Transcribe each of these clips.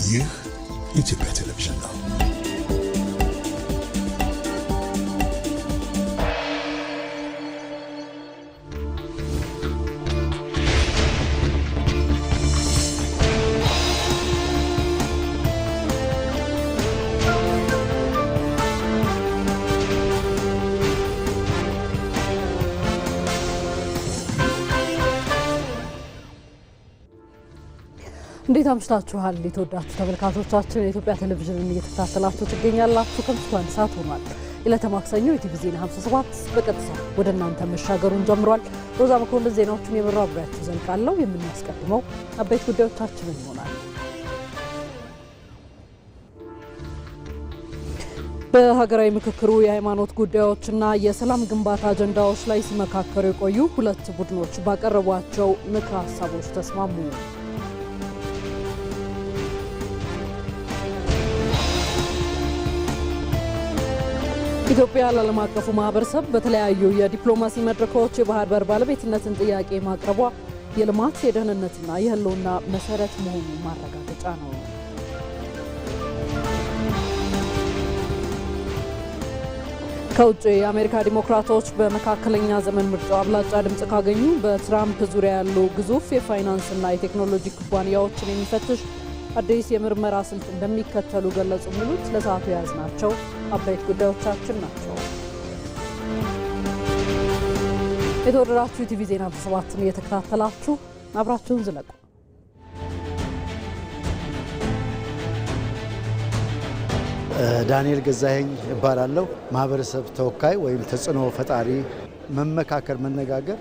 ይህ የኢትዮጵያ ቴሌቪዥን ነው። እንዴት አምሽታችኋል የተወዳችሁ ተመልካቾቻችን? የኢትዮጵያ ቴሌቪዥንን እየተከታተላችሁ ትገኛላችሁ። ከምሽቱ 1 ሰዓት ሆኗል። የዕለተ ማክሰኞ የቲቪ ዜና 57 በቀጥታ ወደ እናንተ መሻገሩን ጀምሯል። ሮዛ መኮንን ዜናዎቹን የመራው አብሬያችሁ ዘልቃለሁ። የምናስቀድመው አበይት ጉዳዮቻችንን ይሆናል። በሀገራዊ ምክክሩ የሃይማኖት ጉዳዮችና የሰላም ግንባታ አጀንዳዎች ላይ ሲመካከሩ የቆዩ ሁለት ቡድኖች ባቀረቧቸው ምክረ ሀሳቦች ተስማሙ። ኢትዮጵያ ለዓለም አቀፉ ማህበረሰብ በተለያዩ የዲፕሎማሲ መድረኮች የባህር በር ባለቤትነትን ጥያቄ ማቅረቧ የልማት የደህንነትና የህልውና መሰረት መሆኑ ማረጋገጫ ነው። ከውጭ የአሜሪካ ዲሞክራቶች በመካከለኛ ዘመን ምርጫው አብላጫ ድምፅ ካገኙ በትራምፕ ዙሪያ ያሉ ግዙፍ የፋይናንስና የቴክኖሎጂ ኩባንያዎችን የሚፈትሽ አዲስ የምርመራ ስልት እንደሚከተሉ ገለጹ። የሚሉት ለሰዓቱ የያዝናቸው አበይት ጉዳዮቻችን ናቸው። የተወደዳችሁ ቲቪ ዜና 57ን እየተከታተላችሁ አብራችሁን ዝለቁ። ዳንኤል ገዛኸኝ እባላለሁ። ማህበረሰብ ተወካይ ወይም ተጽዕኖ ፈጣሪ። መመካከር፣ መነጋገር፣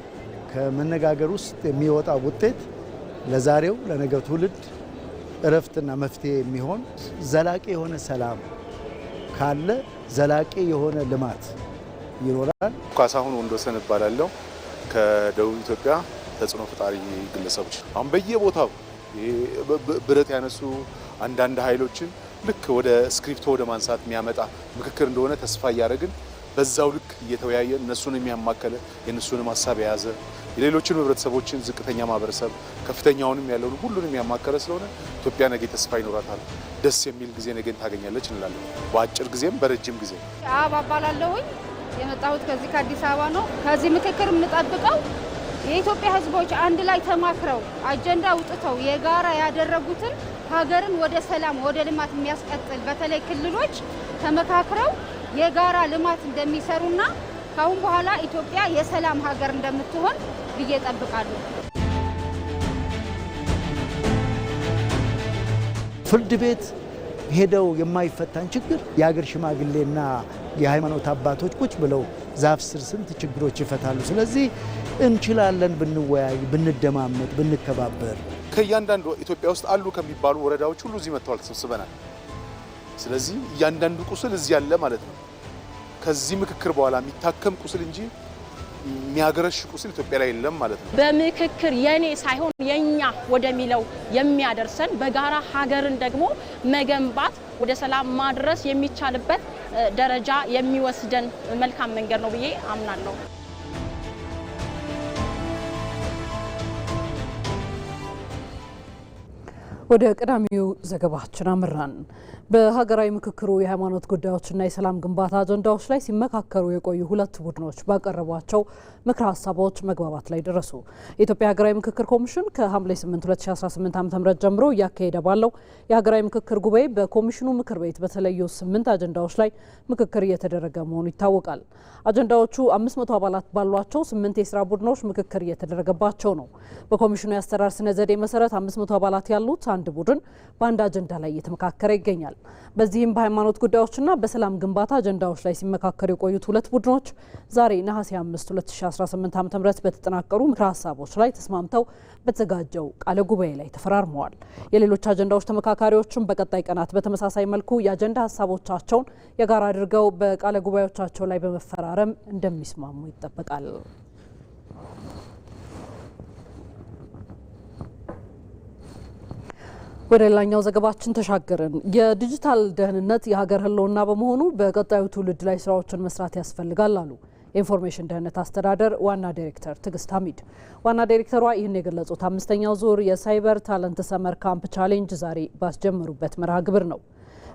ከመነጋገር ውስጥ የሚወጣ ውጤት ለዛሬው ለነገው ትውልድ እረፍትና መፍትሄ የሚሆን ዘላቂ የሆነ ሰላም ካለ ዘላቂ የሆነ ልማት ይኖራል። ካሳሁን ወንዶሰን እባላለሁ ከደቡብ ኢትዮጵያ ተጽዕኖ ፈጣሪ ግለሰቦች። አሁን በየቦታው ብረት ያነሱ አንዳንድ ኃይሎችን ልክ ወደ ስክሪፕቶ ወደ ማንሳት የሚያመጣ ምክክር እንደሆነ ተስፋ እያደረግን በዛው ልክ እየተወያየን እነሱን የሚያማከለ የእነሱንም ሀሳብ የያዘ የሌሎችን ህብረተሰቦችን ዝቅተኛ ማህበረሰብ ከፍተኛውንም ያለውን ሁሉንም ያማከረ ስለሆነ ኢትዮጵያ ነገ ተስፋ ይኖራታል። ደስ የሚል ጊዜ ነገን ታገኛለች እንላለን። በአጭር ጊዜም በረጅም ጊዜ። አባባላለሁኝ የመጣሁት ከዚህ ከአዲስ አበባ ነው። ከዚህ ምክክር የምንጠብቀው የኢትዮጵያ ህዝቦች አንድ ላይ ተማክረው አጀንዳ አውጥተው የጋራ ያደረጉትን ሀገርን ወደ ሰላም ወደ ልማት የሚያስቀጥል በተለይ ክልሎች ተመካክረው የጋራ ልማት እንደሚሰሩና ካሁን በኋላ ኢትዮጵያ የሰላም ሀገር እንደምትሆን ብዬ እጠብቃለሁ። ፍርድ ቤት ሄደው የማይፈታን ችግር የሀገር ሽማግሌና የሃይማኖት አባቶች ቁጭ ብለው ዛፍ ስር ስንት ችግሮች ይፈታሉ። ስለዚህ እንችላለን ብንወያይ፣ ብንደማመጥ፣ ብንከባበር። ከእያንዳንዱ ኢትዮጵያ ውስጥ አሉ ከሚባሉ ወረዳዎች ሁሉ እዚህ መጥተዋል፣ ተሰብስበናል። ስለዚህ እያንዳንዱ ቁስል እዚህ ያለ ማለት ነው። ከዚህ ምክክር በኋላ የሚታከም ቁስል እንጂ የሚያገረሽ ቁስል ኢትዮጵያ ላይ የለም ማለት ነው። በምክክር የኔ ሳይሆን የኛ ወደሚለው የሚያደርሰን በጋራ ሀገርን ደግሞ መገንባት ወደ ሰላም ማድረስ የሚቻልበት ደረጃ የሚወስደን መልካም መንገድ ነው ብዬ አምናለሁ። ወደ ቀዳሚው ዘገባችን አመራን። በሀገራዊ ምክክሩ የሃይማኖት ጉዳዮችና የሰላም ግንባታ አጀንዳዎች ላይ ሲመካከሩ የቆዩ ሁለት ቡድኖች ባቀረቧቸው ምክረ ሀሳቦች መግባባት ላይ ደረሱ። የኢትዮጵያ ሀገራዊ ምክክር ኮሚሽን ከሐምሌ 8 2018 ዓ.ም ጀምሮ እያካሄደ ባለው የሀገራዊ ምክክር ጉባኤ በኮሚሽኑ ምክር ቤት በተለዩ 8 አጀንዳዎች ላይ ምክክር እየተደረገ መሆኑ ይታወቃል። አጀንዳዎቹ 500 አባላት ባሏቸው 8 የስራ ቡድኖች ምክክር እየተደረገባቸው ነው። በኮሚሽኑ የአሰራር ስነ ዘዴ መሰረት 500 አባላት ያሉት አንድ ቡድን በአንድ አጀንዳ ላይ እየተመካከረ ይገኛል። በዚህም በሃይማኖት ጉዳዮችና በሰላም ግንባታ አጀንዳዎች ላይ ሲመካከሩ የቆዩት ሁለት ቡድኖች ዛሬ ነሐሴ 5 2018 ዓ.ም በተጠናቀሩ ምክረ ሀሳቦች ላይ ተስማምተው በተዘጋጀው ቃለ ጉባኤ ላይ ተፈራርመዋል። የሌሎች አጀንዳዎች ተመካካሪዎችም በቀጣይ ቀናት በተመሳሳይ መልኩ የአጀንዳ ሀሳቦቻቸውን የጋራ አድርገው በቃለ ጉባኤዎቻቸው ላይ በመፈራረም እንደሚስማሙ ይጠበቃል። ወደ ሌላኛው ዘገባችን ተሻገርን። የዲጂታል ደህንነት የሀገር ህልውና በመሆኑ በቀጣዩ ትውልድ ላይ ስራዎችን መስራት ያስፈልጋል አሉ የኢንፎርሜሽን ደህንነት አስተዳደር ዋና ዳይሬክተር ትዕግስት ሐሚድ። ዋና ዳይሬክተሯ ይህን የገለጹት 5ኛው ዙር የሳይበር ታለንት ሰመር ካምፕ ቻሌንጅ ዛሬ ባስጀመሩበት መርሃ ግብር ነው።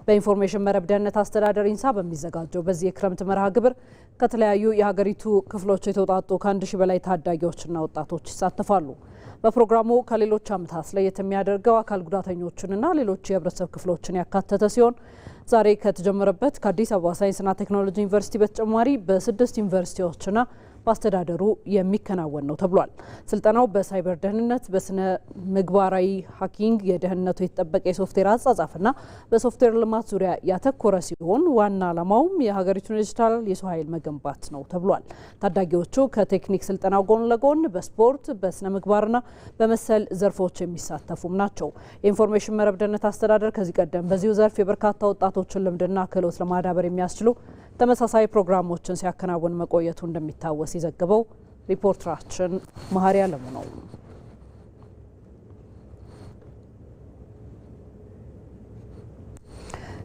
በኢንፎርሜሽን መረብ ደህንነት አስተዳደር ኢንሳ በሚዘጋጀው በዚህ የክረምት መርሃ ግብር ከተለያዩ የሀገሪቱ ክፍሎች የተውጣጡ ከ1000 በላይ ታዳጊዎችና ወጣቶች ይሳተፋሉ። በፕሮግራሙ ከሌሎች ዓመታት ለየት የሚያደርገው አካል ጉዳተኞችንና ሌሎች የህብረተሰብ ክፍሎችን ያካተተ ሲሆን ዛሬ ከተጀመረበት ከአዲስ አበባ ሳይንስና ቴክኖሎጂ ዩኒቨርሲቲ በተጨማሪ በ6 ዩኒቨርሲቲዎችና በአስተዳደሩ የሚከናወን ነው ተብሏል። ስልጠናው በሳይበር ደህንነት፣ በስነ ምግባራዊ ሀኪንግ፣ የደህንነቱ የተጠበቀ የሶፍትዌር አጻጻፍና በሶፍትዌር ልማት ዙሪያ ያተኮረ ሲሆን ዋና ዓላማውም የሀገሪቱን ዲጂታል የሰው ኃይል መገንባት ነው ተብሏል። ታዳጊዎቹ ከቴክኒክ ስልጠናው ጎን ለጎን በስፖርት፣ በስነ ምግባርና በመሰል ዘርፎች የሚሳተፉም ናቸው። የኢንፎርሜሽን መረብ ደህንነት አስተዳደር ከዚህ ቀደም በዚሁ ዘርፍ የበርካታ ወጣቶችን ልምድና ክህሎት ለማዳበር የሚያስችሉ ተመሳሳይ ፕሮግራሞችን ሲያከናውን መቆየቱ እንደሚታወስ የዘገበው ሪፖርተራችን መሀሪ አለሙ ነው።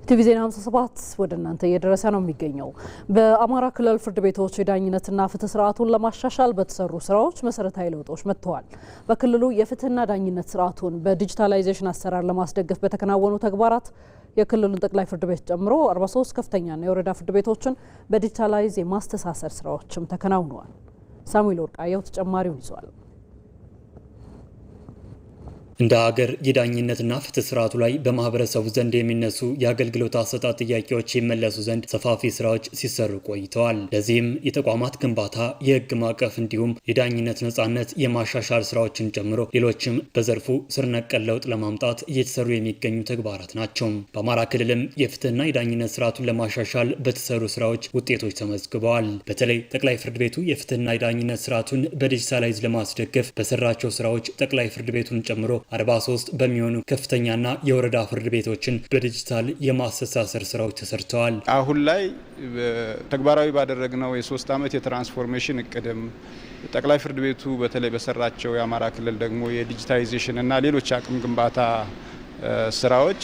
ቲቪ ዜና 57 ወደ እናንተ እየደረሰ ነው የሚገኘው። በአማራ ክልል ፍርድ ቤቶች የዳኝነትና ፍትህ ስርዓቱን ለማሻሻል በተሰሩ ስራዎች መሰረታዊ ለውጦች መጥተዋል። በክልሉ የፍትህና ዳኝነት ስርዓቱን በዲጂታላይዜሽን አሰራር ለማስደገፍ በተከናወኑ ተግባራት የክልሉን ጠቅላይ ፍርድ ቤት ጨምሮ 43 ከፍተኛና የወረዳ ፍርድ ቤቶችን በዲጂታላይዝ የማስተሳሰር ስራዎችም ተከናውነዋል። ሳሙኤል ወርቃየው ተጨማሪውን ይዟል። እንደ ሀገር የዳኝነትና ፍትህ ስርዓቱ ላይ በማህበረሰቡ ዘንድ የሚነሱ የአገልግሎት አሰጣጥ ጥያቄዎች ይመለሱ ዘንድ ሰፋፊ ስራዎች ሲሰሩ ቆይተዋል። ለዚህም የተቋማት ግንባታ፣ የህግ ማዕቀፍ እንዲሁም የዳኝነት ነጻነት የማሻሻል ስራዎችን ጨምሮ ሌሎችም በዘርፉ ስር ነቀል ለውጥ ለማምጣት እየተሰሩ የሚገኙ ተግባራት ናቸው። በአማራ ክልልም የፍትህና የዳኝነት ስርዓቱን ለማሻሻል በተሰሩ ስራዎች ውጤቶች ተመዝግበዋል። በተለይ ጠቅላይ ፍርድ ቤቱ የፍትህና የዳኝነት ስርዓቱን በዲጂታላይዝ ለማስደገፍ በሰራቸው ስራዎች ጠቅላይ ፍርድ ቤቱን ጨምሮ 43 በሚሆኑ ከፍተኛና የወረዳ ፍርድ ቤቶችን በዲጂታል የማስተሳሰር ስራዎች ተሰርተዋል። አሁን ላይ ተግባራዊ ባደረግነው የ3 ዓመት የትራንስፎርሜሽን እቅድም ጠቅላይ ፍርድ ቤቱ በተለይ በሰራቸው የአማራ ክልል ደግሞ የዲጂታይዜሽን እና ሌሎች አቅም ግንባታ ስራዎች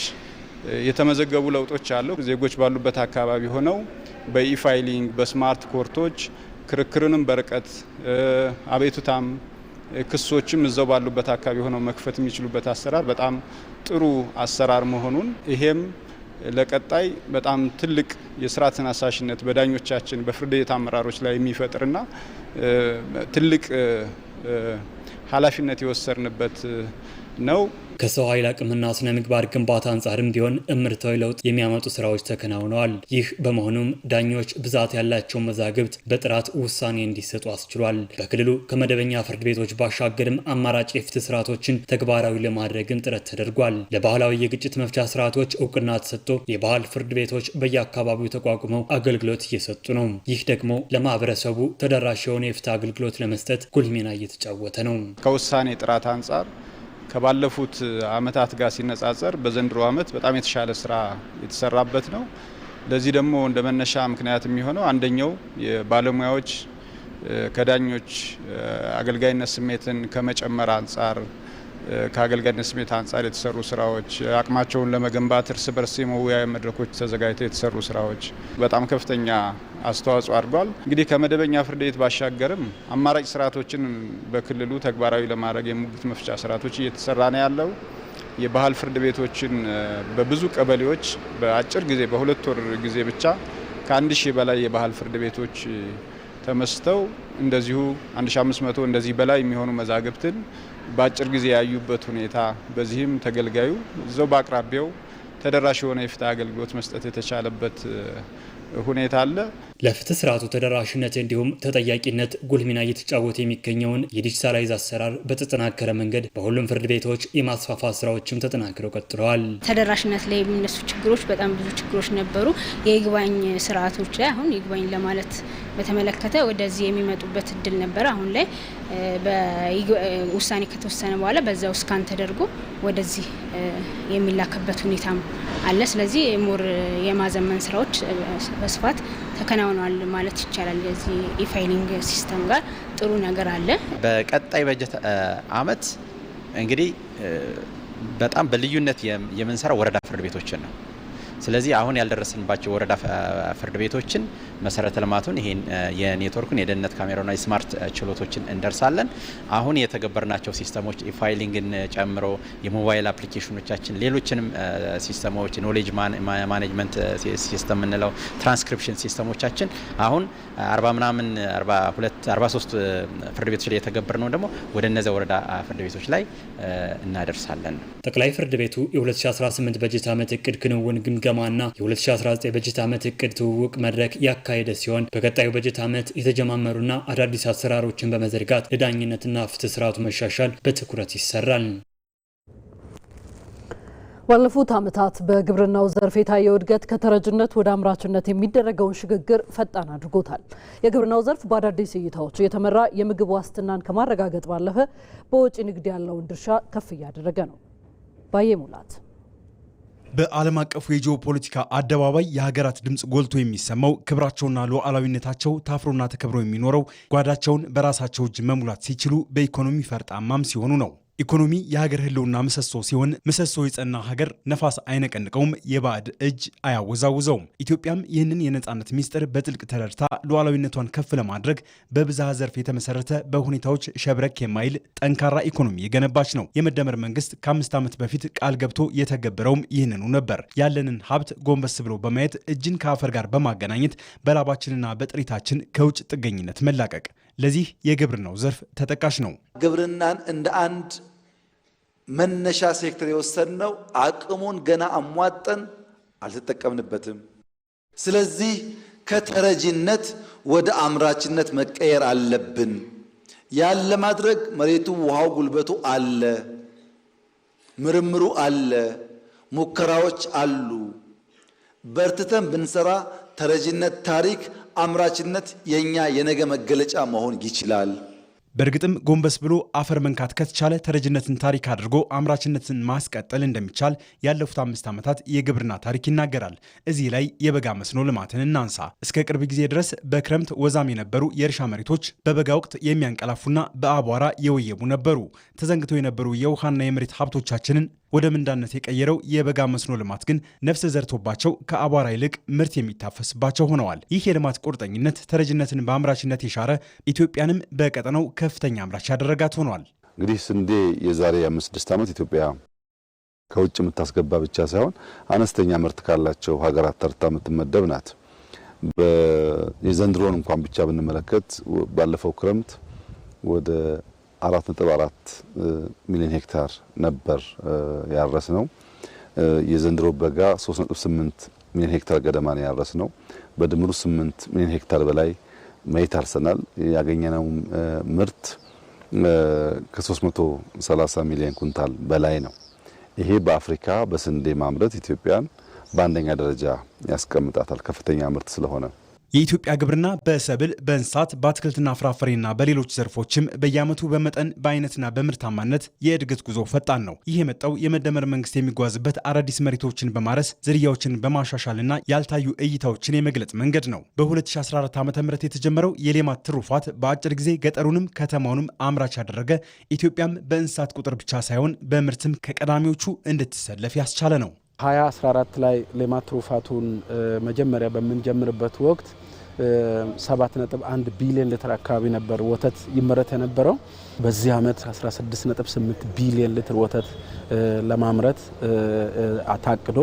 የተመዘገቡ ለውጦች አሉ። ዜጎች ባሉበት አካባቢ ሆነው በኢፋይሊንግ፣ በስማርት ኮርቶች ክርክርንም በርቀት አቤቱታም ክሶችም እዛው ባሉበት አካባቢ ሆነው መክፈት የሚችሉበት አሰራር በጣም ጥሩ አሰራር መሆኑን ይሄም ለቀጣይ በጣም ትልቅ የስራ ተነሳሽነት በዳኞቻችን በፍርድ ቤት አመራሮች ላይ የሚፈጥርና ትልቅ ኃላፊነት የወሰድንበት ነው። ከሰው ኃይል አቅምና ስነ ምግባር ግንባታ አንጻርም ቢሆን እምርታዊ ለውጥ የሚያመጡ ስራዎች ተከናውነዋል። ይህ በመሆኑም ዳኞች ብዛት ያላቸው መዛግብት በጥራት ውሳኔ እንዲሰጡ አስችሏል። በክልሉ ከመደበኛ ፍርድ ቤቶች ባሻገርም አማራጭ የፍትህ ስርዓቶችን ተግባራዊ ለማድረግም ጥረት ተደርጓል። ለባህላዊ የግጭት መፍቻ ስርዓቶች እውቅና ተሰጥቶ የባህል ፍርድ ቤቶች በየአካባቢው ተቋቁመው አገልግሎት እየሰጡ ነው። ይህ ደግሞ ለማህበረሰቡ ተደራሽ የሆነ የፍትህ አገልግሎት ለመስጠት ጉልህ ሚና እየተጫወተ ነው። ከውሳኔ ጥራት አንጻር ከባለፉት አመታት ጋር ሲነጻጸር በዘንድሮ አመት በጣም የተሻለ ስራ የተሰራበት ነው። ለዚህ ደግሞ እንደ መነሻ ምክንያት የሚሆነው አንደኛው የባለሙያዎች ከዳኞች አገልጋይነት ስሜትን ከመጨመር አንጻር ከአገልጋይነት ስሜት አንጻር የተሰሩ ስራዎች፣ አቅማቸውን ለመገንባት እርስ በርስ የመወያያ መድረኮች ተዘጋጅተው የተሰሩ ስራዎች በጣም ከፍተኛ አስተዋጽኦ አድርጓል። እንግዲህ ከመደበኛ ፍርድ ቤት ባሻገርም አማራጭ ስርዓቶችን በክልሉ ተግባራዊ ለማድረግ የሙግት መፍቻ ስርዓቶች እየተሰራ ነው ያለው። የባህል ፍርድ ቤቶችን በብዙ ቀበሌዎች በአጭር ጊዜ በ2 ወር ጊዜ ብቻ ከ1000 በላይ የባህል ፍርድ ቤቶች ተመስርተው እንደዚሁ 1500 እንደዚህ በላይ የሚሆኑ መዛግብትን በአጭር ጊዜ ያዩበት ሁኔታ፣ በዚህም ተገልጋዩ እዛው በአቅራቢያው ተደራሽ የሆነ የፍትህ አገልግሎት መስጠት የተቻለበት ሁኔታ አለ። ለፍትህ ስርዓቱ ተደራሽነት እንዲሁም ተጠያቂነት ጉልህ ሚና እየተጫወተ የሚገኘውን የዲጂታላይዝ አሰራር በተጠናከረ መንገድ በሁሉም ፍርድ ቤቶች የማስፋፋት ስራዎችም ተጠናክረው ቀጥለዋል። ተደራሽነት ላይ የሚነሱ ችግሮች በጣም ብዙ ችግሮች ነበሩ። የይግባኝ ስርዓቶች ላይ አሁን ይግባኝ ለማለት በተመለከተ ወደዚህ የሚመጡበት እድል ነበር። አሁን ላይ ውሳኔ ከተወሰነ በኋላ በዛው ስካን ተደርጎ ወደዚህ የሚላክበት ሁኔታም አለ። ስለዚህ ሞር የማዘመን ስራዎች በስፋት ተከናውነዋል ማለት ይቻላል። የዚህ ኢፋይሊንግ ሲስተም ጋር ጥሩ ነገር አለ። በቀጣይ በጀት አመት እንግዲህ በጣም በልዩነት የምንሰራው ወረዳ ፍርድ ቤቶችን ነው። ስለዚህ አሁን ያልደረስንባቸው ወረዳ ፍርድ ቤቶችን መሰረተ ልማቱን ይሄን የኔትወርኩን የደህንነት ካሜራና የስማርት ችሎቶችን እንደርሳለን። አሁን የተገበርናቸው ሲስተሞች ፋይሊንግን ጨምሮ የሞባይል አፕሊኬሽኖቻችን ሌሎችንም ሲስተሞች ኖሌጅ ማኔጅመንት ሲስተም እንለው ትራንስክሪፕሽን ሲስተሞቻችን አሁን 40 ምናምን 43 ፍርድ ቤቶች ላይ የተገበርነው ደግሞ ወደ እነዚያ ወረዳ ፍርድ ቤቶች ላይ እናደርሳለን። ጠቅላይ ፍርድ ቤቱ የ2018 በጀት ዓመት እቅድ ክንውን ግምገማና የ2019 በጀት ዓመት እቅድ ትውውቅ መድረክ ያካሄደ ሲሆን በቀጣዩ በጀት ዓመት የተጀማመሩና አዳዲስ አሰራሮችን በመዘርጋት ለዳኝነትና ፍትህ ስርዓቱ መሻሻል በትኩረት ይሰራል። ባለፉት ዓመታት በግብርናው ዘርፍ የታየው እድገት ከተረጅነት ወደ አምራችነት የሚደረገውን ሽግግር ፈጣን አድርጎታል። የግብርናው ዘርፍ በአዳዲስ እይታዎች የተመራ የምግብ ዋስትናን ከማረጋገጥ ባለፈ በወጪ ንግድ ያለውን ድርሻ ከፍ እያደረገ ነው። ባየ ሙላት በዓለም አቀፉ የጂኦፖለቲካ አደባባይ የሀገራት ድምጽ ጎልቶ የሚሰማው ክብራቸውና ሉዓላዊነታቸው ታፍሮና ተከብሮ የሚኖረው ጓዳቸውን በራሳቸው እጅ መሙላት ሲችሉ በኢኮኖሚ ፈርጣማም ሲሆኑ ነው። ኢኮኖሚ የሀገር ህልውና ምሰሶ ሲሆን ምሰሶ የጸና ሀገር ነፋስ አይነቀንቀውም፣ የባዕድ እጅ አያወዛውዘውም። ኢትዮጵያም ይህንን የነጻነት ሚስጥር በጥልቅ ተረድታ ሉዓላዊነቷን ከፍ ለማድረግ በብዝሃ ዘርፍ የተመሰረተ በሁኔታዎች ሸብረክ የማይል ጠንካራ ኢኮኖሚ የገነባች ነው። የመደመር መንግስት ከ5 ዓመት በፊት ቃል ገብቶ የተገበረውም ይህንኑ ነበር። ያለንን ሀብት ጎንበስ ብሎ በማየት እጅን ከአፈር ጋር በማገናኘት በላባችንና በጥሪታችን ከውጭ ጥገኝነት መላቀቅ ለዚህ የግብርናው ዘርፍ ተጠቃሽ ነው። ግብርናን እንደ አንድ መነሻ ሴክተር የወሰድነው አቅሙን ገና አሟጠን አልተጠቀምንበትም። ስለዚህ ከተረጂነት ወደ አምራችነት መቀየር አለብን። ያን ለማድረግ መሬቱ፣ ውሃው፣ ጉልበቱ አለ፣ ምርምሩ አለ፣ ሙከራዎች አሉ። በርትተን ብንሰራ ተረጂነት ታሪክ፣ አምራችነት የኛ የነገ መገለጫ መሆን ይችላል። በእርግጥም ጎንበስ ብሎ አፈር መንካት ከተቻለ ተረጅነትን ታሪክ አድርጎ አምራችነትን ማስቀጠል እንደሚቻል ያለፉት 5 ዓመታት የግብርና ታሪክ ይናገራል። እዚህ ላይ የበጋ መስኖ ልማትን እናንሳ። እስከ ቅርብ ጊዜ ድረስ በክረምት ወዛም የነበሩ የእርሻ መሬቶች በበጋ ወቅት የሚያንቀላፉና በአቧራ የወየቡ ነበሩ። ተዘንግተው የነበሩ የውሃና የመሬት ሀብቶቻችንን ወደ ምንዳነት የቀየረው የበጋ መስኖ ልማት ግን ነፍስ ዘርቶባቸው ከአቧራ ይልቅ ምርት የሚታፈስባቸው ሆነዋል። ይህ የልማት ቁርጠኝነት ተረጅነትን በአምራችነት የሻረ ኢትዮጵያንም በቀጠናው ከፍተኛ አምራች ያደረጋት ሆኗል። እንግዲህ ስንዴ የዛሬ 5-6 ዓመት ኢትዮጵያ ከውጭ የምታስገባ ብቻ ሳይሆን አነስተኛ ምርት ካላቸው ሀገራት ተርታ የምትመደብ ናት። የዘንድሮን እንኳን ብቻ ብንመለከት ባለፈው ክረምት ወደ 4.4 ሚሊዮን ሄክታር ነበር ያረስ ነው። የዘንድሮ በጋ 3.8 ሚሊዮን ሄክታር ገደማ ነው ያረስ ነው። በድምሩ 8 ሚሊዮን ሄክታር በላይ መሬት አርሰናል። ያገኘነው ምርት ከ330 ሚሊዮን ኩንታል በላይ ነው። ይሄ በአፍሪካ በስንዴ ማምረት ኢትዮጵያን በአንደኛ ደረጃ ያስቀምጣታል፣ ከፍተኛ ምርት ስለሆነ። የኢትዮጵያ ግብርና በሰብል፣ በእንስሳት፣ በአትክልትና ፍራፍሬና በሌሎች ዘርፎችም በየዓመቱ በመጠን በአይነትና በምርታማነት የእድገት ጉዞ ፈጣን ነው። ይህ የመጣው የመደመር መንግስት የሚጓዝበት አዳዲስ መሬቶችን በማረስ ዝርያዎችን በማሻሻልና ያልታዩ እይታዎችን የመግለጽ መንገድ ነው። በ2014 ዓ.ም የተጀመረው የሌማት ትሩፋት በአጭር ጊዜ ገጠሩንም ከተማውንም አምራች ያደረገ፣ ኢትዮጵያም በእንስሳት ቁጥር ብቻ ሳይሆን በምርትም ከቀዳሚዎቹ እንድትሰለፍ ያስቻለ ነው። 2014 ላይ ሌማት ትሩፋቱን መጀመሪያ በምንጀምርበት ወቅት 7.1 ቢሊዮን ሊትር አካባቢ ነበር ወተት ይመረት የነበረው። በዚህ ዓመት 16.8 ቢሊዮን ሊትር ወተት ለማምረት አታቅዶ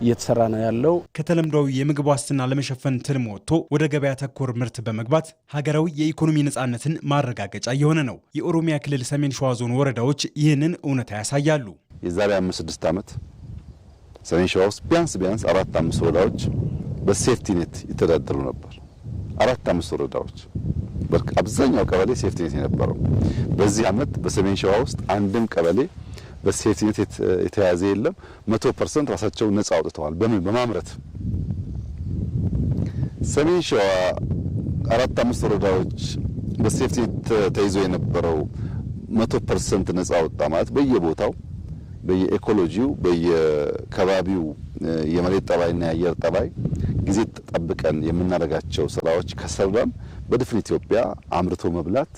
እየተሰራ ነው ያለው። ከተለምዷዊ የምግብ ዋስትና ለመሸፈን ትልም ወጥቶ ወደ ገበያ ተኮር ምርት በመግባት ሀገራዊ የኢኮኖሚ ነጻነትን ማረጋገጫ የሆነ ነው። የኦሮሚያ ክልል ሰሜን ሸዋ ዞን ወረዳዎች ይህንን እውነታ ያሳያሉ። የዛሬ 5-6 ዓመት ሰሜን ሸዋ ውስጥ ቢያንስ 4-5 ወረዳዎች በሴፍቲ ኔት ይተዳደሩ ነበር። 4-5 ወረዳዎች አብዛኛው ቀበሌ ሴፍቲ ኔት የነበረው። በዚህ ዓመት በሰሜን ሸዋ ውስጥ አንድም ቀበሌ በሴፍቲ ኔት የተያዘ የለም። 100% ራሳቸውን ነጻ አውጥተዋል። በማምረት ሰሜን ሸዋ 4-5 ወረዳዎች በሴፍቲ ኔት ተይዞ የነበረው 100% ነጻ አወጣ ማለት በየቦታው በየኢኮሎጂው በየከባቢው የመሬት ጠባይና የአየር ጠባይ ጊዜ ጠብቀን የምናደርጋቸው ስራዎች ከሰራን በድፍን ኢትዮጵያ አምርቶ መብላት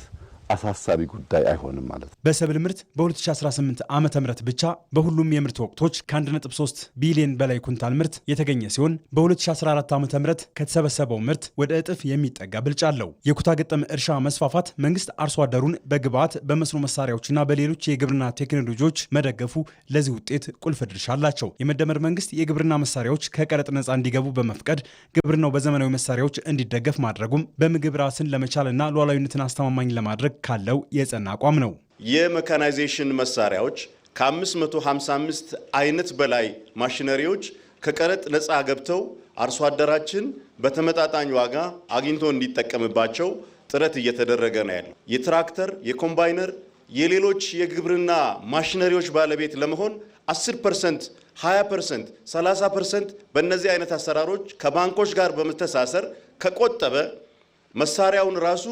አሳሳቢ ጉዳይ አይሆንም ማለት ነው። በሰብል ምርት በ2018 ዓመተ ምህረት ብቻ በሁሉም የምርት ወቅቶች ከ1.3 ቢሊዮን በላይ ኩንታል ምርት የተገኘ ሲሆን በ2014 ዓመተ ምህረት ከተሰበሰበው ምርት ወደ እጥፍ የሚጠጋ ብልጫ አለው። የኩታ ገጠም እርሻ መስፋፋት መንግስት አርሶ አደሩን በግብዓት በመስኖ መሳሪያዎችና በሌሎች የግብርና ቴክኖሎጂዎች መደገፉ ለዚህ ውጤት ቁልፍ ድርሻ አላቸው። የመደመር መንግስት የግብርና መሳሪያዎች ከቀረጥ ነጻ እንዲገቡ በመፍቀድ ግብርናው በዘመናዊ መሳሪያዎች እንዲደገፍ ማድረጉም በምግብ ራስን ለመቻልና ሉዓላዊነትን አስተማማኝ ለማድረግ ካለው የጸና አቋም ነው። የሜካናይዜሽን መሳሪያዎች ከ555 አይነት በላይ ማሽነሪዎች ከቀረጥ ነፃ ገብተው አርሶ አደራችን በተመጣጣኝ ዋጋ አግኝቶ እንዲጠቀምባቸው ጥረት እየተደረገ ነው ያለው። የትራክተር፣ የኮምባይነር፣ የሌሎች የግብርና ማሽነሪዎች ባለቤት ለመሆን 10%፣ 20%፣ 30% በእነዚህ አይነት አሰራሮች ከባንኮች ጋር በመተሳሰር ከቆጠበ መሳሪያውን ራሱ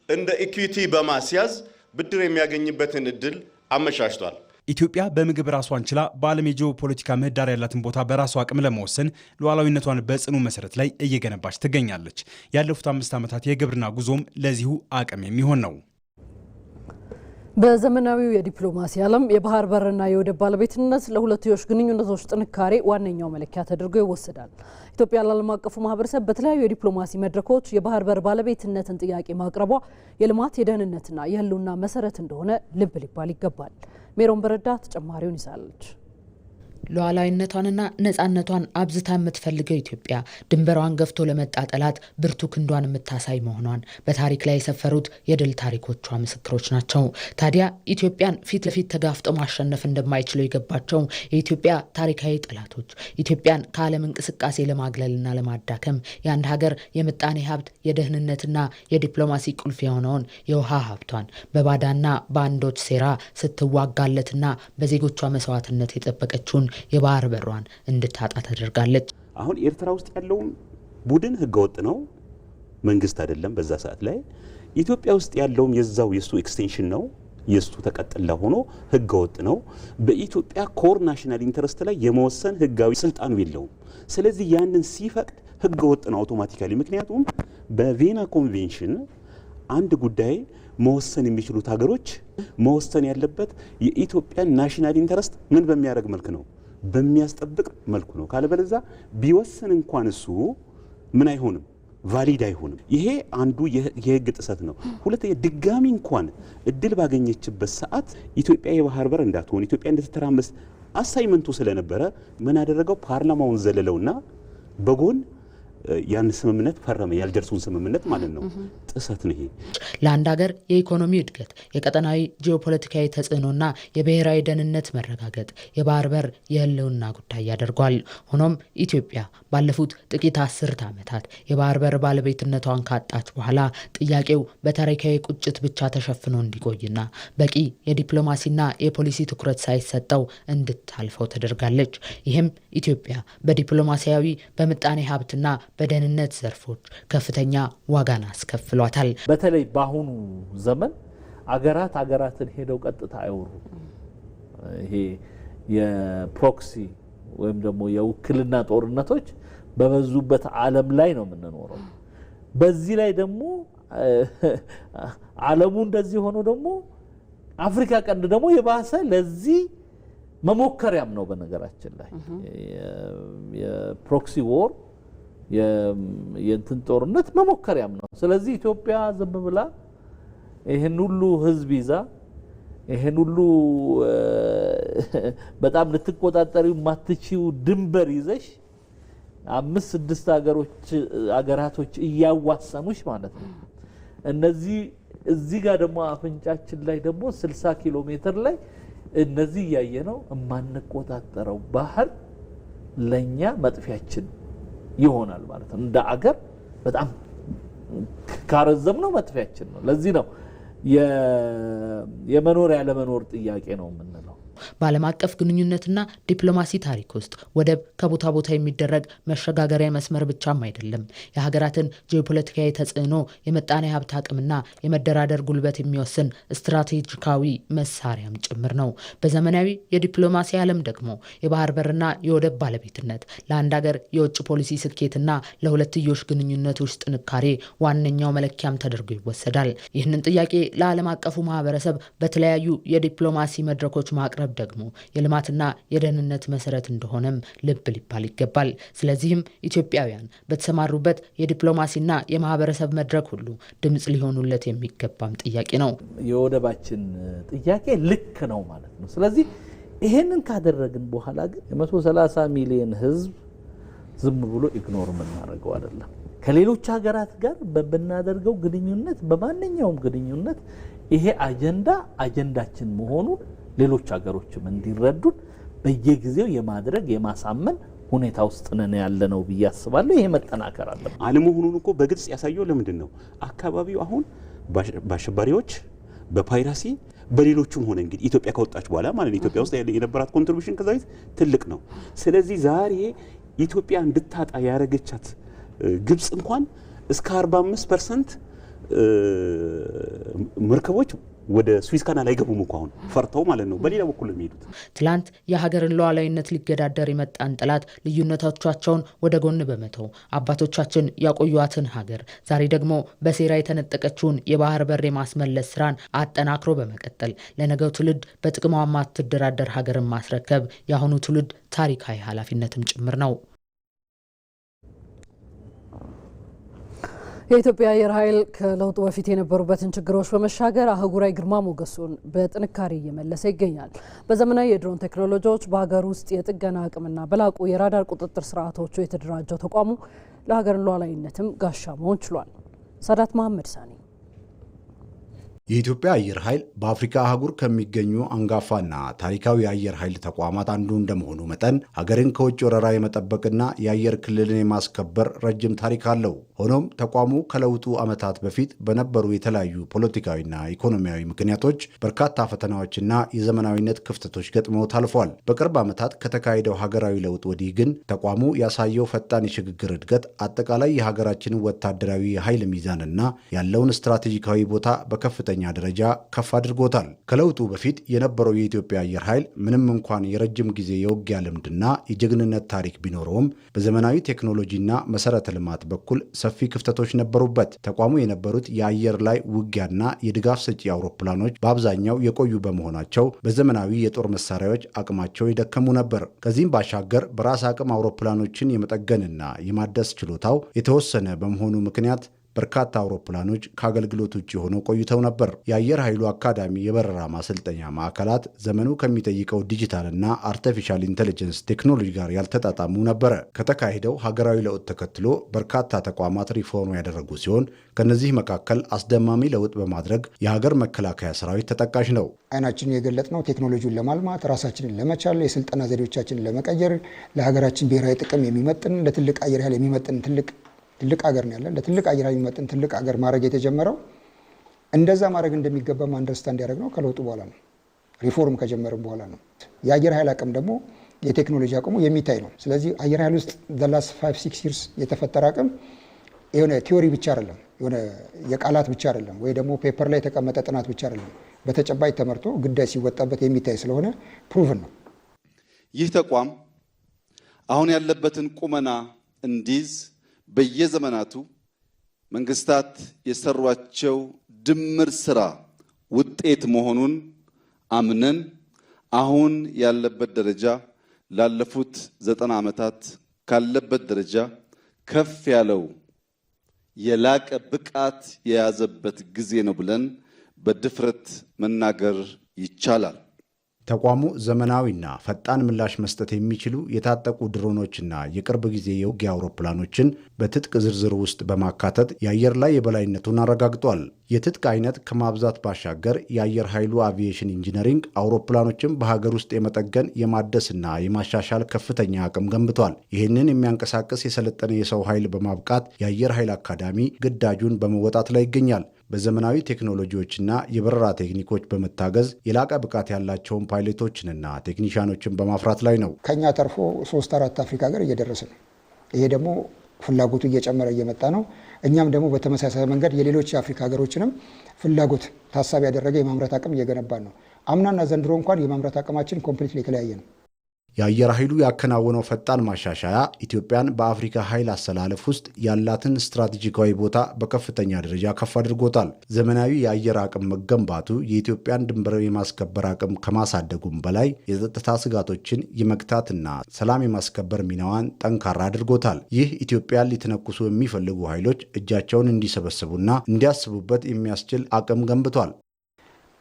እንደ ኢኩዊቲ በማስያዝ ብድር የሚያገኝበትን እድል አመቻችቷል። ኢትዮጵያ በምግብ ራሷን ችላ በዓለም የጂኦፖለቲካ ምህዳር ያላትን ቦታ በራሷ አቅም ለመወሰን ሉዓላዊነቷን በጽኑ መሰረት ላይ እየገነባች ትገኛለች። ያለፉት 5 ዓመታት የግብርና ጉዞም ለዚሁ አቅም የሚሆን ነው። በዘመናዊው የዲፕሎማሲ ዓለም የባህር በርና የወደብ ባለቤትነት ለሁለትዮሽ ግንኙነቶች ጥንካሬ ዋነኛው መለኪያ ተደርጎ ይወሰዳል። ኢትዮጵያ ለዓለም አቀፉ ማህበረሰብ በተለያዩ የዲፕሎማሲ መድረኮች የባህር በር ባለቤትነትን ጥያቄ ማቅረቧ የልማት የደህንነትና የህልውና መሰረት እንደሆነ ልብ ሊባል ይገባል። ሜሮን በረዳ ተጨማሪውን ይዛለች። ሉዓላዊነቷንና ነጻነቷን አብዝታ የምትፈልገው ኢትዮጵያ ድንበሯን ገፍቶ ለመጣ ጠላት ብርቱ ክንዷን የምታሳይ መሆኗን በታሪክ ላይ የሰፈሩት የድል ታሪኮቿ ምስክሮች ናቸው። ታዲያ ኢትዮጵያን ፊት ለፊት ተጋፍጦ ማሸነፍ እንደማይችሉ የገባቸው የኢትዮጵያ ታሪካዊ ጠላቶች ኢትዮጵያን ከዓለም እንቅስቃሴ ለማግለልና ለማዳከም የአንድ ሀገር የምጣኔ ሀብት የደህንነትና የዲፕሎማሲ ቁልፍ የሆነውን የውሃ ሀብቷን በባዳና በአንዶች ሴራ ስትዋጋለትና በዜጎቿ መስዋዕትነት የጠበቀችውን የባህር በሯን እንድታጣ ተደርጋለች። አሁን ኤርትራ ውስጥ ያለውን ቡድን ህገወጥ ነው፣ መንግስት አይደለም። በዛ ሰዓት ላይ ኢትዮጵያ ውስጥ ያለውም የዛው የሱ ኤክስቴንሽን ነው፣ የሱ ተቀጥላ ሆኖ ህገወጥ ነው። በኢትዮጵያ ኮር ናሽናል ኢንተረስት ላይ የመወሰን ህጋዊ ስልጣኑ የለውም። ስለዚህ ያንን ሲፈቅድ ህገወጥ ነው አውቶማቲካሊ። ምክንያቱም በቬና ኮንቬንሽን አንድ ጉዳይ መወሰን የሚችሉት ሀገሮች መወሰን ያለበት የኢትዮጵያን ናሽናል ኢንተረስት ምን በሚያደርግ መልክ ነው? በሚያስጠብቅ መልኩ ነው። ካለበለዚያ ቢወስን እንኳን እሱ ምን አይሆንም፣ ቫሊድ አይሆንም። ይሄ አንዱ የህግ ጥሰት ነው። ሁለተኛ ድጋሚ እንኳን እድል ባገኘችበት ሰዓት ኢትዮጵያ የባህር በር እንዳትሆን ኢትዮጵያ እንድትተራመስ አሳይመንቱ ስለነበረ ምን አደረገው? ፓርላማውን ዘለለውና በጎን ያን ስምምነት ፈረመ። ያልጀርሱን ስምምነት ማለት ነው። ጥሰት ነው ይሄ። ለአንድ ሀገር የኢኮኖሚ እድገት፣ የቀጠናዊ ጂኦፖለቲካዊ ተጽዕኖና የብሔራዊ ደህንነት መረጋገጥ የባህር በር የህልውና ጉዳይ ያደርጓል። ሆኖም ኢትዮጵያ ባለፉት ጥቂት 10 ዓመታት የባህር በር ባለቤትነቷን ካጣች በኋላ ጥያቄው በታሪካዊ ቁጭት ብቻ ተሸፍኖ እንዲቆይና በቂ የዲፕሎማሲና የፖሊሲ ትኩረት ሳይሰጠው እንድታልፈው ተደርጋለች። ይህም ኢትዮጵያ በዲፕሎማሲያዊ በምጣኔ ሀብትና በደህንነት ዘርፎች ከፍተኛ ዋጋን አስከፍሏታል። በተለይ በአሁኑ ዘመን አገራትን ሄደው ቀጥታ አይወሩ። ይሄ የፕሮክሲ ወይም ደግሞ የውክልና ጦርነቶች በበዙበት ዓለም ላይ ነው የምንኖረው። በዚህ ላይ ደግሞ ዓለሙ እንደዚህ ሆኖ ደግሞ አፍሪካ ቀንድ ደግሞ የባሰ ለዚህ መሞከሪያም ነው። በነገራችን ላይ የፕሮክሲ ዎር የእንትን ጦርነት መሞከሪያም ነው። ስለዚህ ኢትዮጵያ ዝም ብላ ይሄን ሁሉ ህዝብ ይዛ ይሄን ሁሉ በጣም ልትቆጣጠሪው ማትቺው ድንበር ይዘሽ 5-6 አገራቶች እያዋሰኑሽ ማለት ነው። እነዚህ እዚህ ጋር ደግሞ አፍንጫችን ላይ ደግሞ 60 ኪሎ ሜትር ላይ እነዚህ ያየነው የማንቆጣጠረው ባህር ለኛ መጥፊያችን ይሆናል ማለት ነው። እንደ አገር በጣም ካረዘምነው መጥፊያችን ነው። ለዚህ ነው የመኖር ያለመኖር ጥያቄ ነው የምንለው። በዓለም አቀፍ ግንኙነትና ዲፕሎማሲ ታሪክ ውስጥ ወደብ ከቦታ ቦታ የሚደረግ መሸጋገሪያ መስመር ብቻም አይደለም። የሀገራትን ጂኦፖለቲካዊ ተጽዕኖ፣ የመጣኔ ሀብት አቅምና የመደራደር ጉልበት የሚወስን ስትራቴጂካዊ መሳሪያም ጭምር ነው። በዘመናዊ የዲፕሎማሲ ዓለም ደግሞ የባህር በርና የወደብ ባለቤትነት ለአንድ ሀገር የውጭ ፖሊሲ ስኬትና ለሁለትዮሽ ግንኙነቶች ጥንካሬ ዋነኛው መለኪያም ተደርጎ ይወሰዳል። ይህንን ጥያቄ ለዓለም አቀፉ ማህበረሰብ በተለያዩ የዲፕሎማሲ መድረኮች ማቅረብ ደግሞ የልማትና የደህንነት መሰረት እንደሆነም ልብ ሊባል ይገባል። ስለዚህም ኢትዮጵያውያን በተሰማሩበት የዲፕሎማሲና የማህበረሰብ መድረክ ሁሉ ድምጽ ሊሆኑለት የሚገባም ጥያቄ ነው። የወደባችን ጥያቄ ልክ ነው ማለት ነው። ስለዚህ ይሄንን ካደረግን በኋላ ግን የ130 ሚሊዮን ህዝብ ዝም ብሎ ኢግኖር የምናደርገው አይደለም። ከሌሎች ሀገራት ጋር በብናደርገው ግንኙነት፣ በማንኛውም ግንኙነት ይሄ አጀንዳችን መሆኑን ሌሎች ሀገሮችም እንዲረዱን በየጊዜው የማድረግ የማሳመን ሁኔታ ውስጥ ነን ያለነው ብዬ አስባለሁ። ይሄ መጠናከር አለበት። አለመሆኑን እኮ በግልጽ ያሳየው ለምንድን ነው? አካባቢው አሁን በአሸባሪዎች በፓይራሲ በሌሎቹም ሆነ እንግዲህ ኢትዮጵያ ከወጣች በኋላ ማለት ነው ኢትዮጵያ ውስጥ የነበራት ኮንትሪቢዩሽን ከዛ በፊት ትልቅ ነው። ስለዚህ ዛሬ ኢትዮጵያ እንድታጣ ያረገቻት ግብጽ እንኳን እስከ 45% መርከቦች ወደ ስዊዝ ካናል አይገቡም እኮ አሁን ፈርተው ማለት ነው። በሌላ በኩል የሚሄዱት ትላንት የሀገርን ሉዓላዊነት ሊገዳደር የመጣን ጠላት ልዩነቶቻቸውን ወደ ጎን በመተው አባቶቻችን ያቆዩዋትን ሀገር ዛሬ ደግሞ በሴራ የተነጠቀችውን የባህር በር የማስመለስ ስራን አጠናክሮ በመቀጠል ለነገው ትውልድ በጥቅሟ ማትደራደር ሀገርን ማስረከብ የአሁኑ ትውልድ ታሪካዊ ኃላፊነትም ጭምር ነው። የኢትዮጵያ አየር ኃይል ከለውጡ በፊት የነበሩበትን ችግሮች በመሻገር አህጉራዊ ግርማ ሞገሱን በጥንካሬ እየመለሰ ይገኛል። በዘመናዊ የድሮን ቴክኖሎጂዎች በሀገር ውስጥ የጥገና አቅምና በላቁ የራዳር ቁጥጥር ስርዓቶቹ የተደራጀው ተቋሙ ለሀገር ሉዓላዊነትም ጋሻ መሆን ችሏል። ሳዳት መሐመድ ሳኒ። የኢትዮጵያ አየር ኃይል በአፍሪካ አህጉር ከሚገኙ አንጋፋና ታሪካዊ የአየር ኃይል ተቋማት አንዱ እንደመሆኑ መጠን ሀገርን ከውጭ ወረራ የመጠበቅና የአየር ክልልን የማስከበር ረጅም ታሪክ አለው። ሆኖም ተቋሙ ከለውጡ ዓመታት በፊት በነበሩ የተለያዩ ፖለቲካዊና ኢኮኖሚያዊ ምክንያቶች በርካታ ፈተናዎችና የዘመናዊነት ክፍተቶች ገጥመውት አልፏል። በቅርብ ዓመታት ከተካሄደው ሀገራዊ ለውጥ ወዲህ ግን ተቋሙ ያሳየው ፈጣን የሽግግር እድገት አጠቃላይ የሀገራችንን ወታደራዊ የኃይል ሚዛንና ያለውን ስትራቴጂካዊ ቦታ በከፍተኛ ደረጃ ከፍ አድርጎታል። ከለውጡ በፊት የነበረው የኢትዮጵያ አየር ኃይል ምንም እንኳን የረጅም ጊዜ የውጊያ ልምድና የጀግንነት ታሪክ ቢኖረውም በዘመናዊ ቴክኖሎጂና መሰረተ ልማት በኩል ሰፊ ክፍተቶች ነበሩበት። ተቋሙ የነበሩት የአየር ላይ ውጊያና የድጋፍ ሰጪ አውሮፕላኖች በአብዛኛው የቆዩ በመሆናቸው በዘመናዊ የጦር መሳሪያዎች አቅማቸው የደከሙ ነበር። ከዚህም ባሻገር በራስ አቅም አውሮፕላኖችን የመጠገንና የማደስ ችሎታው የተወሰነ በመሆኑ ምክንያት በርካታ አውሮፕላኖች ከአገልግሎት ውጭ ሆነው ቆይተው ነበር። የአየር ኃይሉ አካዳሚ የበረራ ማሰልጠኛ ማዕከላት ዘመኑ ከሚጠይቀው ዲጂታልና አርቲፊሻል ኢንቴሊጀንስ ቴክኖሎጂ ጋር ያልተጣጣሙ ነበረ። ከተካሄደው ሀገራዊ ለውጥ ተከትሎ በርካታ ተቋማት ሪፎርም ያደረጉ ሲሆን ከነዚህ መካከል አስደማሚ ለውጥ በማድረግ የሀገር መከላከያ ሰራዊት ተጠቃሽ ነው። አይናችንን የገለጥነው ቴክኖሎጂውን ለማልማት ራሳችንን ለመቻል የስልጠና ዘዴዎቻችንን ለመቀየር ለሀገራችን ብሔራዊ ጥቅም የሚመጥን ለትልቅ አየር ኃይል የሚመጥን ትልቅ ሀገር ነው ያለን። ለትልቅ አየር ኃይል የሚመጥን ትልቅ ሀገር ማድረግ የተጀመረው እንደዛ ማድረግ እንደሚገባ አንደርስታንድ ያደረግነው ከለውጡ በኋላ ነው። ሪፎርም ከጀመረም በኋላ ነው። የአየር ኃይል አቅም ደግሞ የቴክኖሎጂ አቅሙ የሚታይ ነው። ስለዚህ አየር ኃይል ውስጥ the last 5-6 years የተፈጠረ አቅም የሆነ ቲዮሪ ብቻ አይደለም፣ የሆነ የቃላት ብቻ አይደለም፣ ወይ ደግሞ ፔፐር ላይ የተቀመጠ ጥናት ብቻ አይደለም። በተጨባጭ ተመርቶ ጉዳይ ሲወጣበት የሚታይ ስለሆነ ፕሩቭን ነው። ይህ ተቋም አሁን ያለበትን ቁመና እንዲይዝ በየዘመናቱ መንግስታት የሰሯቸው ድምር ስራ ውጤት መሆኑን አምነን አሁን ያለበት ደረጃ ላለፉት 90 ዓመታት ካለበት ደረጃ ከፍ ያለው የላቀ ብቃት የያዘበት ጊዜ ነው ብለን በድፍረት መናገር ይቻላል። ተቋሙ ዘመናዊና ፈጣን ምላሽ መስጠት የሚችሉ የታጠቁ ድሮኖችና የቅርብ ጊዜ የውጊያ አውሮፕላኖችን በትጥቅ ዝርዝር ውስጥ በማካተት የአየር ላይ የበላይነቱን አረጋግጧል። የትጥቅ አይነት ከማብዛት ባሻገር የአየር ኃይሉ አቪዬሽን ኢንጂነሪንግ አውሮፕላኖችን በሀገር ውስጥ የመጠገን የማደስና የማሻሻል ከፍተኛ አቅም ገንብቷል። ይህንን የሚያንቀሳቅስ የሰለጠነ የሰው ኃይል በማብቃት የአየር ኃይል አካዳሚ ግዳጁን በመወጣት ላይ ይገኛል። በዘመናዊ ቴክኖሎጂዎችና የበረራ ቴክኒኮች በመታገዝ የላቀ ብቃት ያላቸውን ፓይለቶችንና ቴክኒሻኖችን በማፍራት ላይ ነው። ከኛ ተርፎ 3-4 አፍሪካ ሀገር እየደረሰ ነው። ይሄ ደግሞ ፍላጎቱ እየጨመረ እየመጣ ነው። እኛም ደግሞ በተመሳሳይ መንገድ የሌሎች የአፍሪካ ሀገሮችንም ፍላጎት ታሳቢ ያደረገ የማምረት አቅም እየገነባን ነው። አምናና ዘንድሮ እንኳን የማምረት አቅማችን ኮምፕሊትሊ የተለያየ ነው። የአየር ኃይሉ ያከናወነው ፈጣን ማሻሻያ ኢትዮጵያን በአፍሪካ ኃይል አሰላለፍ ውስጥ ያላትን ስትራቴጂካዊ ቦታ በከፍተኛ ደረጃ ከፍ አድርጎታል። ዘመናዊ የአየር አቅም መገንባቱ የኢትዮጵያን ድንበር የማስከበር አቅም ከማሳደጉም በላይ የጸጥታ ስጋቶችን የመግታትና ሰላም የማስከበር ሚናዋን ጠንካራ አድርጎታል። ይህ ኢትዮጵያን ሊተነኩሱ የሚፈልጉ ኃይሎች እጃቸውን እንዲሰበስቡና እንዲያስቡበት የሚያስችል አቅም ገንብቷል።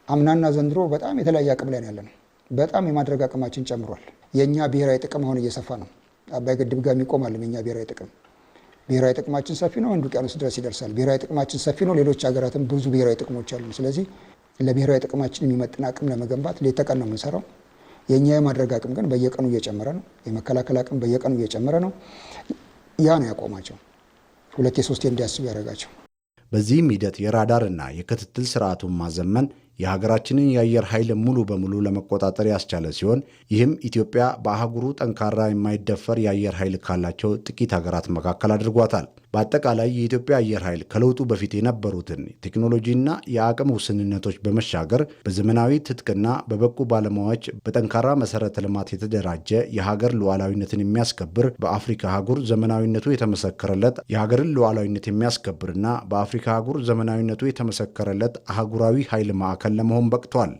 አምናና ዘንድሮ በጣም የተለያየ አቅም ላይ ያለ ነው። በጣም የማድረግ አቅማችን ጨምሯል። የኛ ብሔራዊ ጥቅም አሁን እየሰፋ ነው። አባይ ግድብ ጋር የሚቆማል የኛ ብሔራዊ ጥቅም። ብሔራዊ ጥቅማችን ሰፊ ነው፣ ህንድ ውቅያኖስ ድረስ ይደርሳል። ብሔራዊ ጥቅማችን ሰፊ ነው። ሌሎች ሀገራትም ብዙ ብሔራዊ ጥቅሞች አሉ። ስለዚህ ለብሔራዊ ጥቅማችን የሚመጥን አቅም ለመገንባት ሌት ተቀን ነው የምንሰራው። የኛ የማድረግ አቅም ግን በየቀኑ እየጨመረ ነው። የመከላከል አቅም በየቀኑ እየጨመረ ነው። ያ ነው ያቆማቸው፣ 2-3 እንዲያስቡ ያደረጋቸው። በዚህም ሂደት የራዳርና የክትትል ስርዓቱን ማዘመን የሀገራችንን የአየር ኃይል ሙሉ በሙሉ ለመቆጣጠር ያስቻለ ሲሆን ይህም ኢትዮጵያ በአህጉሩ ጠንካራ የማይደፈር የአየር ኃይል ካላቸው ጥቂት ሀገራት መካከል አድርጓታል። በአጠቃላይ የኢትዮጵያ አየር ኃይል ከለውጡ በፊት የነበሩትን ቴክኖሎጂና የአቅም ውስንነቶች በመሻገር በዘመናዊ ትጥቅና በበቁ ባለሙያዎች በጠንካራ መሰረተ ልማት የተደራጀ የሀገር ሉዓላዊነትን የሚያስከብር በአፍሪካ አህጉር ዘመናዊነቱ የተመሰከረለት የሀገርን ሉዓላዊነት የሚያስከብርና በአፍሪካ አህጉር ዘመናዊነቱ የተመሰከረለት አህጉራዊ ኃይል ማዕከል ለመሆን በቅቷል።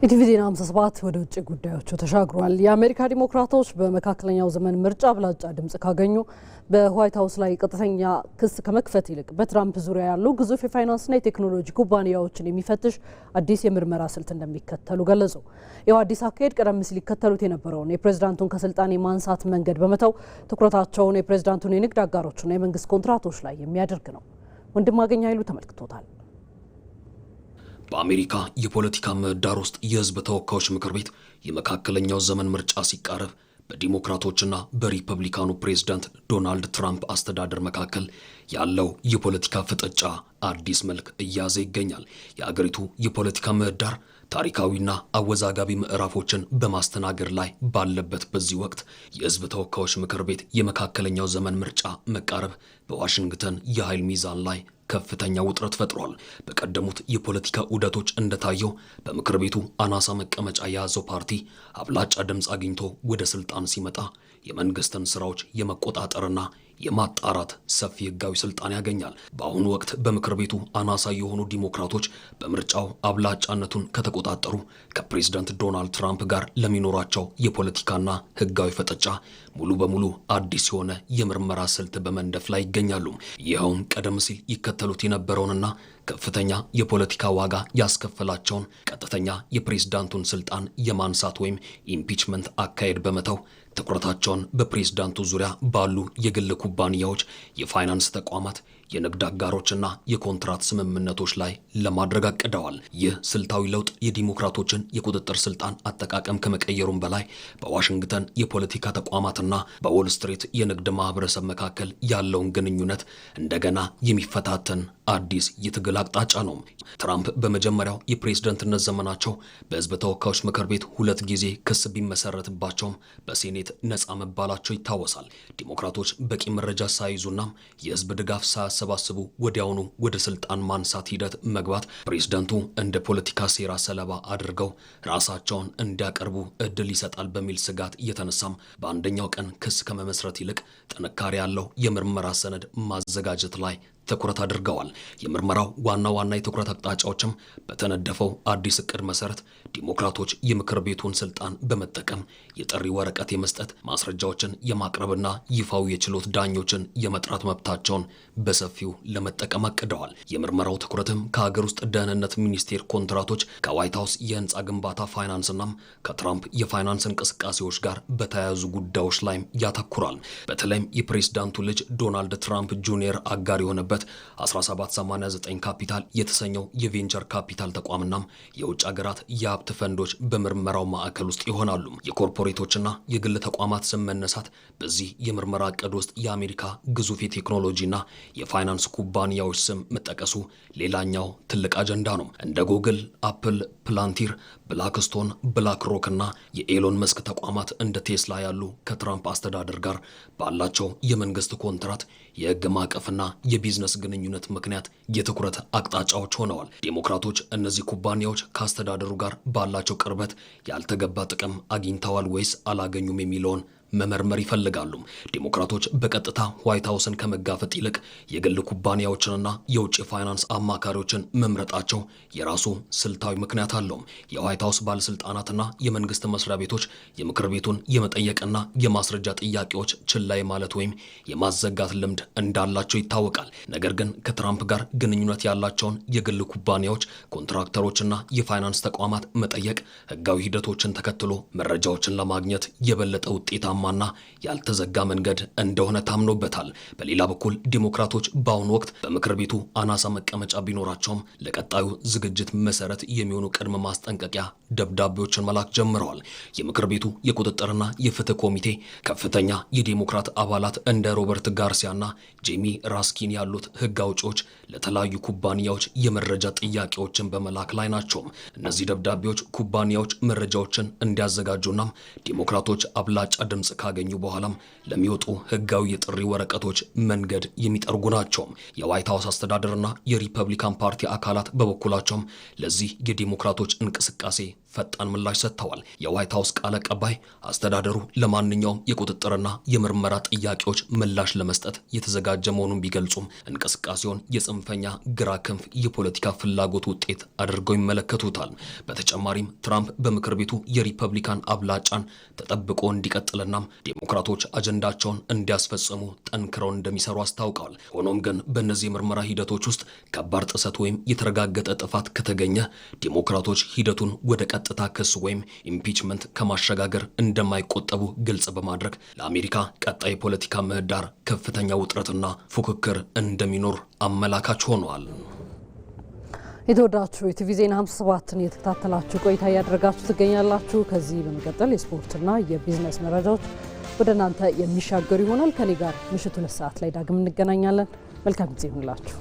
ኢቲቪ ዜና 57 ወደ ውጭ ጉዳዮቹ ተሻግሯል። የአሜሪካ ዲሞክራቶች በመካከለኛው ዘመን ምርጫ አብላጫ ድምጽ ካገኙ በዋይት ሀውስ ላይ ቀጥተኛ ክስ ከመክፈት ይልቅ በትራምፕ ዙሪያ ያሉ ግዙፍ የፋይናንስና የቴክኖሎጂ ኩባንያዎችን የሚፈትሽ አዲስ የምርመራ ስልት እንደሚከተሉ ገለጹ። ይህ አዲስ አካሄድ ቀደም ሲል ሊከተሉት የነበረውን የፕሬዝዳንቱን ከስልጣን የማንሳት መንገድ በመተው ትኩረታቸውን የፕሬዝዳንቱን የንግድ አጋሮችና የመንግስት ኮንትራቶች ላይ የሚያደርግ ነው። ወንድማገኝ ኃይሉ ተመልክቶታል። በአሜሪካ የፖለቲካ ምህዳር ውስጥ የህዝብ ተወካዮች ምክር ቤት የመካከለኛው ዘመን ምርጫ ሲቃረብ በዲሞክራቶችና በሪፐብሊካኑ ፕሬዝዳንት ዶናልድ ትራምፕ አስተዳደር መካከል ያለው የፖለቲካ ፍጥጫ አዲስ መልክ እያዘ ይገኛል። የአገሪቱ የፖለቲካ ምህዳር ታሪካዊና አወዛጋቢ ምዕራፎችን በማስተናገድ ላይ ባለበት በዚህ ወቅት የህዝብ ተወካዮች ምክር ቤት የመካከለኛው ዘመን ምርጫ መቃረብ በዋሽንግተን የኃይል ሚዛን ላይ ከፍተኛ ውጥረት ፈጥሯል። በቀደሙት የፖለቲካ ዑደቶች እንደታየው በምክር ቤቱ አናሳ መቀመጫ የያዘው ፓርቲ አብላጫ ድምፅ አግኝቶ ወደ ስልጣን ሲመጣ የመንግስትን ስራዎች የመቆጣጠርና የማጣራት ሰፊ ህጋዊ ስልጣን ያገኛል። በአሁኑ ወቅት በምክር ቤቱ አናሳ የሆኑ ዲሞክራቶች በምርጫው አብላጫነቱን ከተቆጣጠሩ ከፕሬዝዳንት ዶናልድ ትራምፕ ጋር ለሚኖራቸው የፖለቲካና ህጋዊ ፍጥጫ ሙሉ በሙሉ አዲስ የሆነ የምርመራ ስልት በመንደፍ ላይ ይገኛሉ። ይኸውም ቀደም ሲል ይከተሉት የነበረውንና ከፍተኛ የፖለቲካ ዋጋ ያስከፈላቸውን ቀጥተኛ የፕሬዝዳንቱን ስልጣን የማንሳት ወይም ኢምፒችመንት አካሄድ በመተው ትኩረታቸውን በፕሬዝዳንቱ ዙሪያ ባሉ የግል ኩባንያዎች፣ የፋይናንስ ተቋማት፣ የንግድ አጋሮችና የኮንትራት ስምምነቶች ላይ ለማድረግ አቅደዋል። ይህ ስልታዊ ለውጥ የዲሞክራቶችን የቁጥጥር ስልጣን አጠቃቀም ከመቀየሩም በላይ በዋሽንግተን የፖለቲካ ተቋማትና በዎል ስትሪት የንግድ ማህበረሰብ መካከል ያለውን ግንኙነት እንደገና የሚፈታተን አዲስ የትግል አቅጣጫ ነው። ትራምፕ በመጀመሪያው የፕሬዝደንትነት ዘመናቸው በህዝብ ተወካዮች ምክር ቤት 2 ጊዜ ክስ ቢመሰረትባቸውም በሴኔት ነፃ መባላቸው ይታወሳል። ዲሞክራቶች በቂ መረጃ ሳይዙና የህዝብ ድጋፍ ሳያሰባስቡ ወዲያውኑ ወደ ስልጣን ማንሳት ሂደት መግባት ፕሬዝደንቱ እንደ ፖለቲካ ሴራ ሰለባ አድርገው ራሳቸውን እንዲያቀርቡ እድል ይሰጣል በሚል ስጋት እየተነሳም በአንደኛው ቀን ክስ ከመመስረት ይልቅ ጥንካሬ ያለው የምርመራ ሰነድ ማዘጋጀት ላይ ትኩረት አድርገዋል። የምርመራው ዋና የትኩረት አቅጣጫዎችም በተነደፈው አዲስ እቅድ መሰረት ዲሞክራቶች የምክር ቤቱን ስልጣን በመጠቀም የጥሪ ወረቀት የመስጠት ማስረጃዎችን የማቅረብና ይፋዊ የችሎት ዳኞችን የመጥራት መብታቸውን በሰፊው ለመጠቀም አቅደዋል። የምርመራው ትኩረትም ከሀገር ውስጥ ደህንነት ሚኒስቴር ኮንትራቶች፣ ከዋይት ሀውስ የህንፃ ግንባታ ፋይናንስና ከትራምፕ የፋይናንስ እንቅስቃሴዎች ጋር በተያያዙ ጉዳዮች ላይም ያተኩራል። በተለይም የፕሬዝዳንቱ ልጅ ዶናልድ ትራምፕ ጁኒየር አጋር የሆነበት ዓመት 1789 ካፒታል የተሰኘው የቬንቸር ካፒታል ተቋምና የውጭ ሀገራት የሀብት ፈንዶች በምርመራው ማዕከል ውስጥ ይሆናሉ። የኮርፖሬቶችና የግል ተቋማት ስም መነሳት በዚህ የምርመራ ዕቅድ ውስጥ የአሜሪካ ግዙፍ የቴክኖሎጂና የፋይናንስ ኩባንያዎች ስም መጠቀሱ ሌላኛው ትልቅ አጀንዳ ነው። እንደ ጉግል፣ አፕል፣ ፕላንቲር፣ ብላክስቶን፣ ብላክሮክ እና የኤሎን መስክ ተቋማት እንደ ቴስላ ያሉ ከትራምፕ አስተዳደር ጋር ባላቸው የመንግስት ኮንትራት የህግ ማዕቀፍና የቢዝነስ ግንኙነት ምክንያት የትኩረት አቅጣጫዎች ሆነዋል። ዴሞክራቶች እነዚህ ኩባንያዎች ከአስተዳደሩ ጋር ባላቸው ቅርበት ያልተገባ ጥቅም አግኝተዋል ወይስ አላገኙም የሚለውን መመርመር ይፈልጋሉ። ዴሞክራቶች በቀጥታ ዋይት ሃውስን ከመጋፈጥ ይልቅ የግል ኩባንያዎችንና የውጭ ፋይናንስ አማካሪዎችን መምረጣቸው የራሱ ስልታዊ ምክንያት አለው። የዋይት ሃውስ ባለስልጣናትና የመንግስት መስሪያ ቤቶች የምክር ቤቱን የመጠየቅና የማስረጃ ጥያቄዎች ችላ ማለት ወይም የማዘጋት ልምድ እንዳላቸው ይታወቃል። ነገር ግን ከትራምፕ ጋር ግንኙነት ያላቸውን የግል ኩባንያዎች፣ ኮንትራክተሮችና የፋይናንስ ተቋማት መጠየቅ ህጋዊ ሂደቶችን ተከትሎ መረጃዎችን ለማግኘት የበለጠ ውጤታማ ማና ያልተዘጋ መንገድ እንደሆነ ታምኖበታል። በሌላ በኩል ዲሞክራቶች በአሁኑ ወቅት በምክር ቤቱ አናሳ መቀመጫ ቢኖራቸውም ለቀጣዩ ዝግጅት መሰረት የሚሆኑ ቅድመ ማስጠንቀቂያ ደብዳቤዎችን መላክ ጀምረዋል። የምክር ቤቱ የቁጥጥርና የፍትህ ኮሚቴ ከፍተኛ የዲሞክራት አባላት እንደ ሮበርት ጋርሲያና ጄሚ ራስኪን ያሉት ህግ አውጪዎች ለተለያዩ ኩባንያዎች የመረጃ ጥያቄዎችን በመላክ ላይ ናቸው። እነዚህ ደብዳቤዎች ኩባንያዎች መረጃዎችን እንዲያዘጋጁና ዲሞክራቶች አብላጫ ድምጽ ካገኙ በኋላም ለሚወጡ ህጋዊ የጥሪ ወረቀቶች መንገድ የሚጠርጉ ናቸው። የዋይት ሃውስ አስተዳደርና የሪፐብሊካን ፓርቲ አካላት በበኩላቸውም ለዚህ የዲሞክራቶች እንቅስቃሴ ፈጣን ምላሽ ሰጥተዋል። የዋይት ሃውስ ቃል አቀባይ አስተዳደሩ ለማንኛውም የቁጥጥርና የምርመራ ጥያቄዎች ምላሽ ለመስጠት የተዘጋጀ መሆኑን ቢገልጹም እንቅስቃሴውን የጽንፈኛ ግራ ክንፍ የፖለቲካ ፍላጎት ውጤት አድርገው ይመለከቱታል። በተጨማሪም ትራምፕ በምክር ቤቱ የሪፐብሊካን አብላጫን ተጠብቆ እንዲቀጥልና ዴሞክራቶች አጀንዳቸውን እንዲያስፈጽሙ ጠንክረው እንደሚሰሩ አስታውቀዋል። ሆኖም ግን በእነዚህ የምርመራ ሂደቶች ውስጥ ከባድ ጥሰት ወይም የተረጋገጠ ጥፋት ከተገኘ ዴሞክራቶች ሂደቱን ወደ ቀጥታ ክስ ወይም ኢምፒችመንት ከማሸጋገር እንደማይቆጠቡ ግልጽ በማድረግ ለአሜሪካ ቀጣይ ፖለቲካ ምህዳር ከፍተኛ ውጥረትና ፉክክር እንደሚኖር አመላካች ሆኗል። የተወዳችሁ የቲቪ ዜና 57ን እየተከታተላችሁ ቆይታ እያደረጋችሁ ትገኛላችሁ። ከዚህ በመቀጠል የስፖርትና የቢዝነስ መረጃዎች ወደ እናንተ የሚሻገሩ ይሆናል። ከኔ ጋር ምሽቱ 2 ሰዓት ላይ ዳግም እንገናኛለን። መልካም ጊዜ ይሁንላችሁ።